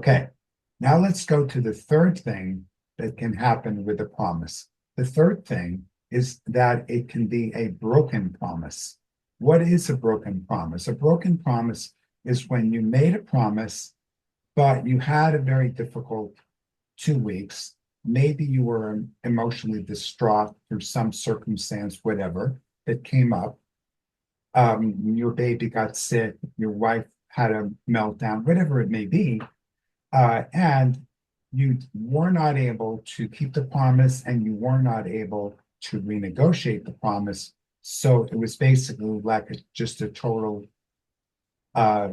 Okay, now let's go to the third thing that can happen with a promise. The third thing is that it can be a broken promise. What is a broken promise? A broken promise is when you made a promise, but you had a very difficult 2 weeks. Maybe you were emotionally distraught through some circumstance, whatever, that came up. Your baby got sick, your wife had a meltdown, whatever it may be, and you were not able to keep the promise and you were not able to renegotiate the promise. So it was basically like just a total, uh,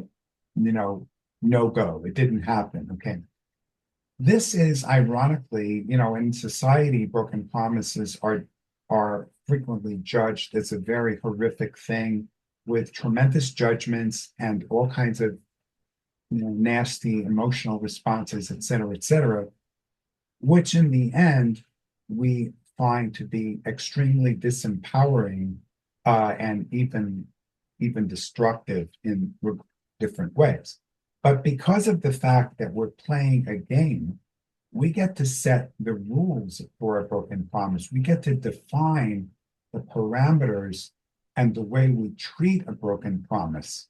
you know, no go. It didn't happen. Okay. This is ironically, in society, broken promises are frequently judged as a very horrific thing with tremendous judgments and all kinds of nasty emotional responses, et cetera, which in the end we find to be extremely disempowering and even destructive in different ways. But because of the fact that we're playing a game, we get to set the rules for a broken promise. We get to define the parameters and the way we treat a broken promise.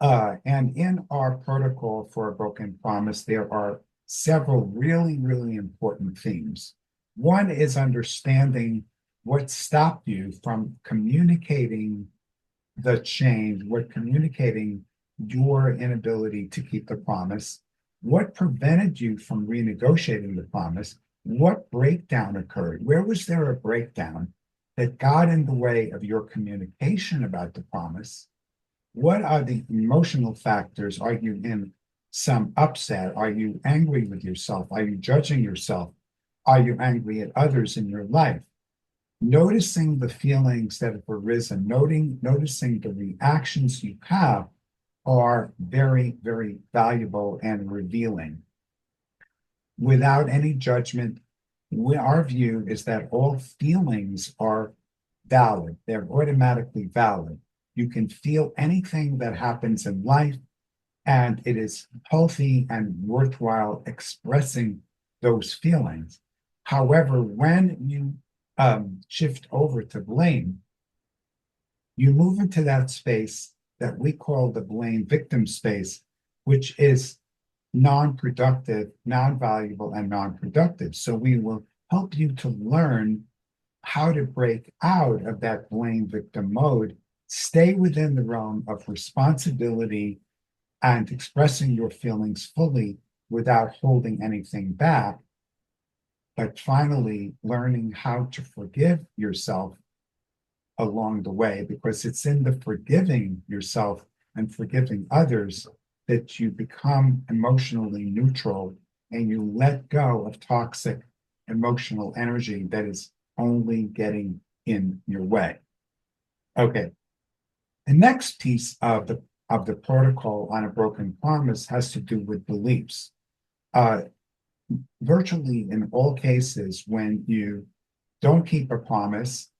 And in our protocol for a broken promise, there are several really, really important themes. One is understanding what stopped you from communicating the change, what communicating your inability to keep the promise, what prevented you from renegotiating the promise, what breakdown occurred, where was there a breakdown that got in the way of your communication about the promise, what are the emotional factors? Are you in some upset? Are you angry with yourself? Are you judging yourself? Are you angry at others in your life? Noticing the feelings that have arisen, noticing the reactions you have are very, very valuable and revealing. Without any judgment, our view is that all feelings are valid. They're automatically valid. You can feel anything that happens in life, and it is healthy and worthwhile expressing those feelings. However, when you shift over to blame, you move into that space that we call the blame victim space, which is non-productive, non-valuable, and non-productive. So we will help you to learn how to break out of that blame victim mode, stay within the realm of responsibility and expressing your feelings fully without holding anything back, but finally learning how to forgive yourself along the way, because it's in the forgiving yourself and forgiving others that you become emotionally neutral and you let go of toxic emotional energy that is only getting in your way. Okay. The next piece of the protocol on a broken promise has to do with beliefs. Virtually in all cases, when you don't keep a promise,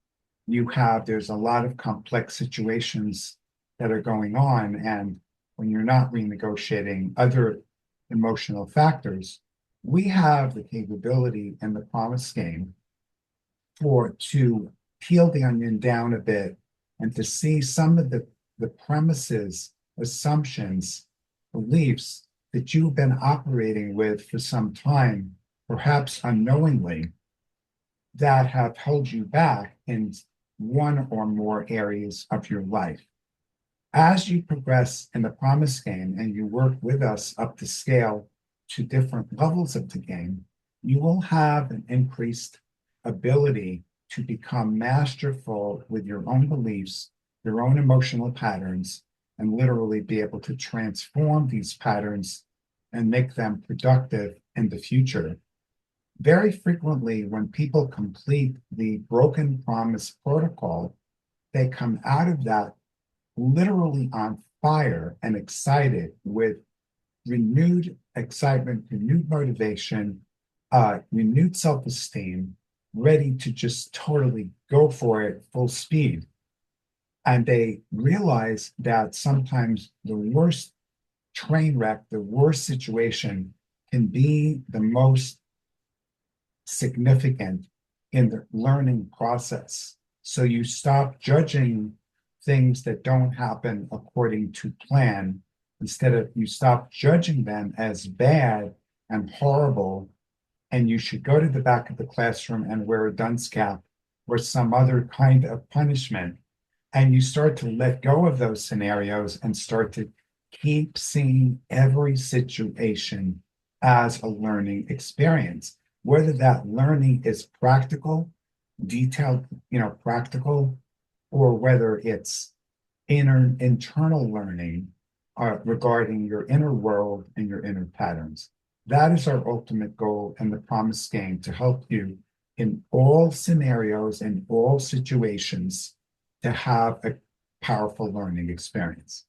there's a lot of complex situations that are going on. And when you're not renegotiating other emotional factors, we have the capability in the promise game to peel the onion down a bit and to see some of the premises, assumptions, beliefs that you've been operating with for some time, perhaps unknowingly, that have held you back in one or more areas of your life. As you progress in the promise game and you work with us up the scale to different levels of the game, you will have an increased ability to become masterful with your own beliefs, your own emotional patterns, and literally be able to transform these patterns and make them productive in the future. Very frequently, when people complete the broken promise protocol, they come out of that literally on fire and excited with renewed excitement, renewed motivation, renewed self-esteem, ready to just totally go for it full speed. And they realize that sometimes the worst train wreck, the worst situation can be the most significant in the learning process. So you stop judging things that don't happen according to plan. Instead of you stop judging them as bad and horrible, and you should go to the back of the classroom and wear a dunce cap or some other kind of punishment. And you start to let go of those scenarios and start to keep seeing every situation as a learning experience, whether that learning is practical, detailed, practical, or whether it's internal learning regarding your inner world and your inner patterns. That is our ultimate goal and the promise game to help you in all scenarios and all situations to have a powerful learning experience.